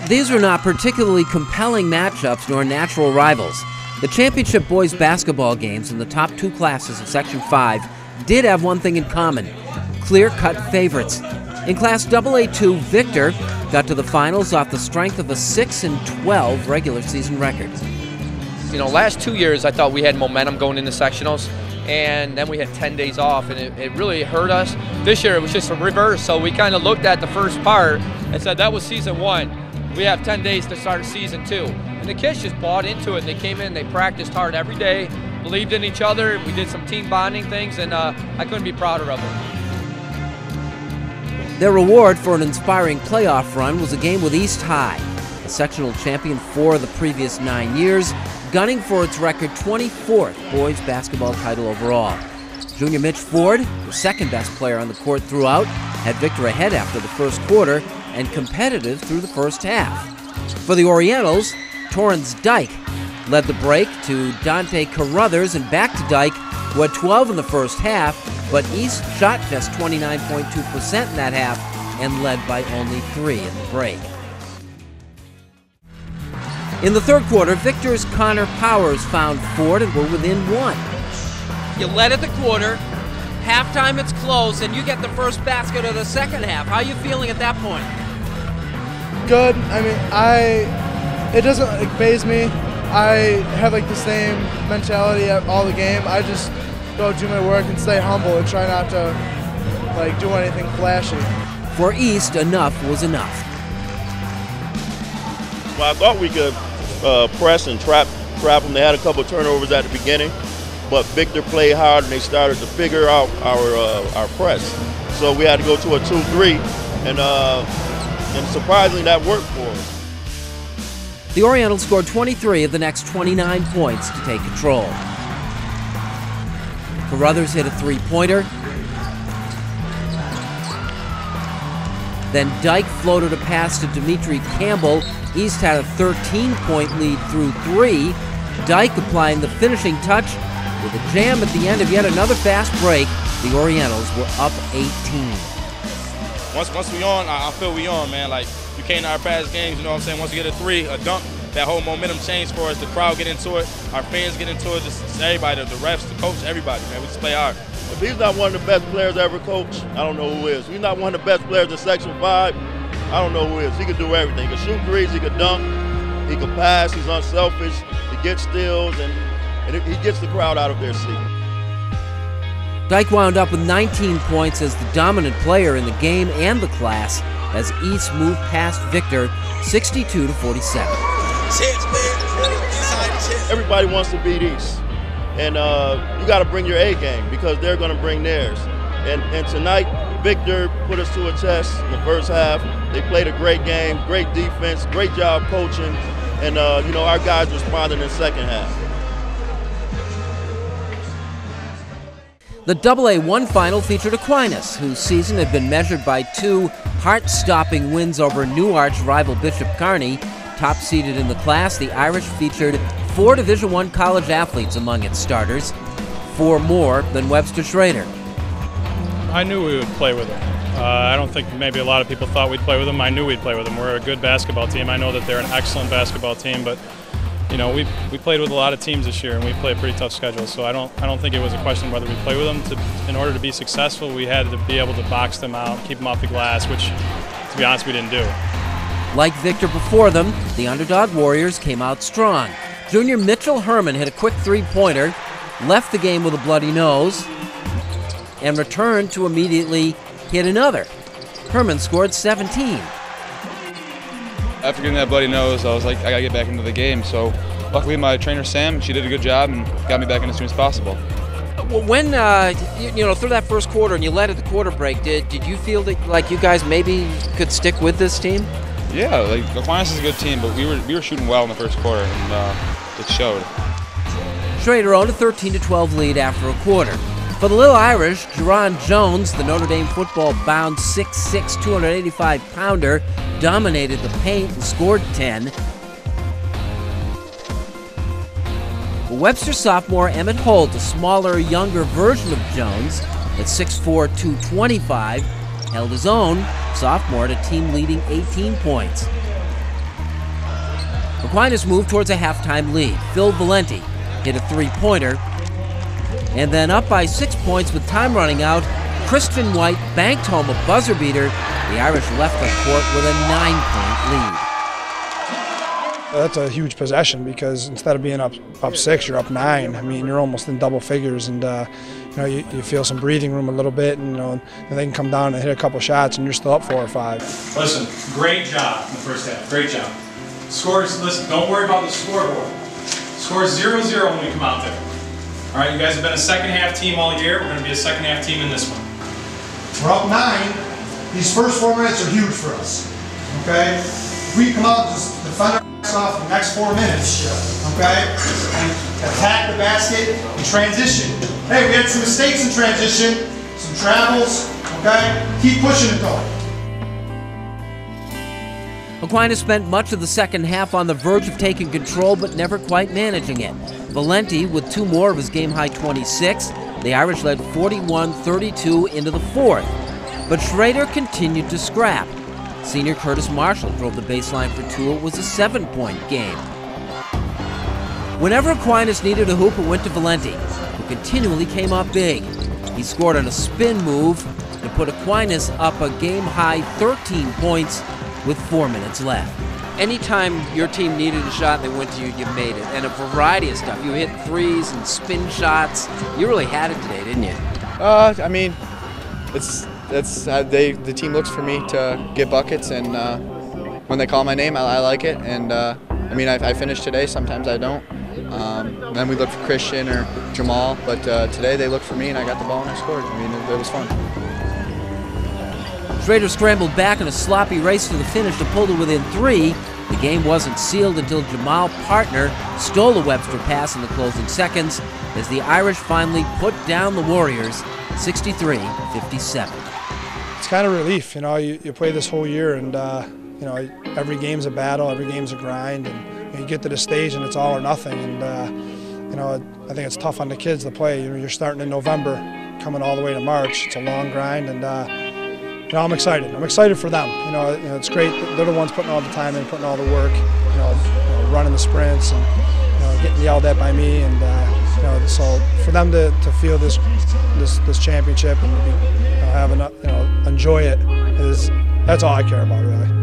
These were not particularly compelling matchups nor natural rivals. The championship boys basketball games in the top two classes of Section 5 did have one thing in common: clear-cut favorites. In Class AA2, Victor got to the finals off the strength of a 6-12 regular season record. You know, last 2 years I thought we had momentum going into sectionals, and then we had 10 days off, and it really hurt us. This year it was just a reverse, so we kind of looked at the first part and said that was season 1. We have 10 days to start season 2. And the kids just bought into it, and they came in, they practiced hard every day, believed in each other. We did some team bonding things, and I couldn't be prouder of them. Their reward for an inspiring playoff run was a game with East High, a sectional champion 4 of the previous 9 years, gunning for its record 24th boys basketball title overall. Junior Mitch Ford, the second best player on the court throughout, had Victor ahead after the first quarter and competitive through the first half. For the Orientals, Torrance Dyke led the break to Dante Carruthers and back to Dyke, who had 12 in the first half, but East shot just 29.2% in that half and led by only 3 in the break. In the third quarter, Victor's Connor Powers found Ford and were within 1. You led at the quarter, halftime it's close, and you get the first basket of the second half. How are you feeling at that point? Good. I mean, it doesn't faze me. I have the same mentality at all the game. I just go do my work and stay humble and try not to do anything flashy. For East, enough was enough. Well, I thought we could press and trap them. They had a couple turnovers at the beginning, but Victor played hard and they started to figure out our press. So we had to go to a 2-3, and surprisingly that worked for us. The Orientals scored 23 of the next 29 points to take control. Carruthers hit a three-pointer. Then Dyke floated a pass to Dimitri Campbell. East had a 13-point lead through 3. Dyke applying the finishing touch with a jam at the end of yet another fast break. The Orientals were up 18. Once we on, I feel we on, man. You came to our past games, you know what I'm saying? Once we get a 3, a dunk, that whole momentum changed for us. The crowd get into it, our fans get into it, just everybody, the refs, the coach, everybody, man. We just play hard. If he's not one of the best players ever coached, I don't know who is. If he's not one of the best players in Section 5, I don't know who is. He can do everything. He can shoot threes, he can dunk, he can pass, he's unselfish, he gets steals, and he gets the crowd out of their seat. Dyke wound up with 19 points as the dominant player in the game and the class as East moved past Victor 62-47. Everybody wants to beat East, and you got to bring your A game because they're going to bring theirs. And tonight, Victor put us to a test in the first half. They played a great game, great defense, great job coaching, and our guys responded in the second half. The AA1 final featured Aquinas, whose season had been measured by 2 heart-stopping wins over New Arch rival Bishop Kearney. Top-seeded in the class, the Irish featured 4 Division I college athletes among its starters, 4 more than Webster Schroeder. I knew we would play with them. I don't think maybe a lot of people thought we'd play with them. I knew we'd play with them. We're a good basketball team. I know that they're an excellent basketball team, but we played with a lot of teams this year, and we play a pretty tough schedule. So I don't think it was a question whether we play with them. In order to be successful, we had to be able to box them out, keep them off the glass, which, to be honest, we didn't do. Like Victor before them, the underdog Warriors came out strong. Junior Mitchell Herman hit a quick three-pointer, left the game with a bloody nose, and returned to immediately hit another. Herman scored 17. After getting that bloody nose, I was like, I gotta get back into the game. So luckily my trainer Sam, she did a good job and got me back in as soon as possible. Well, when, through that first quarter and you led at the quarter break, did you feel that you guys maybe could stick with this team? Yeah, Aquinas is a good team, but we were shooting well in the first quarter, and it showed. Schroeder owned a 13-12 lead after a quarter. For the Lil Irish, Jerron Jones, the Notre Dame football-bound 6'6", 285-pounder, dominated the paint and scored 10. Webster sophomore Emmett Holt, a smaller, younger version of Jones, at 6'4", 225, held his own, sophomore, at a team-leading 18 points. Aquinas moved towards a halftime lead. Phil Valenti hit a three-pointer, and then up by 6 points with time running out, Kristen White banked home a buzzer beater. The Irish left the court with a 9-point lead. That's a huge possession because instead of being up 6, you're up 9. I mean, you're almost in double figures, and you feel some breathing room a little bit, and and they can come down and hit a couple shots, and you're still up 4 or 5. Listen, great job in the first half. Great job. Scores. Listen, don't worry about the scoreboard. Scores 0-0 when we come out there. All right, you guys have been a second half team all year. We're going to be a second half team in this one. We're up 9. These first 4 minutes are huge for us. Okay, if we come out and just defend our off the next 4 minutes, okay, and attack the basket and transition. Hey, we had some mistakes in transition, some travels, okay? Keep pushing it though. Aquinas spent much of the second half on the verge of taking control, but never quite managing it. Valenti with 2 more of his game-high 26. The Irish led 41-32 into the fourth, but Schroeder continued to scrap. Senior Curtis Marshall drove the baseline for 2. It was a 7-point game. Whenever Aquinas needed a hoop, it went to Valenti, who continually came up big. He scored on a spin move to put Aquinas up a game-high 13 points with 4 minutes left. Anytime your team needed a shot, they went to you, you made it. And a variety of stuff. You hit threes and spin shots. You really had it today, didn't you? I mean, the team looks for me to get buckets, and when they call my name, I like it. And I mean, I finished today. Sometimes I don't. Then we look for Christian or Jamal, but today they looked for me, and I got the ball and I scored. I mean, it was fun. Schroeder scrambled back in a sloppy race to the finish to pull to within 3. The game wasn't sealed until Jamal Partner stole a Webster pass in the closing seconds as the Irish finally put down the Warriors 63-57. It's kind of relief, you play this whole year, and every game's a battle, every game's a grind, and you get to the stage and it's all or nothing. And I think it's tough on the kids to play. You're starting in November, coming all the way to March. It's a long grind, and I'm excited. I'm excited for them. It's great. They're the ones putting all the time in, putting all the work. Running the sprints and getting yelled at by me, and so for them to feel this championship and to be, enjoy it, that's all I care about really.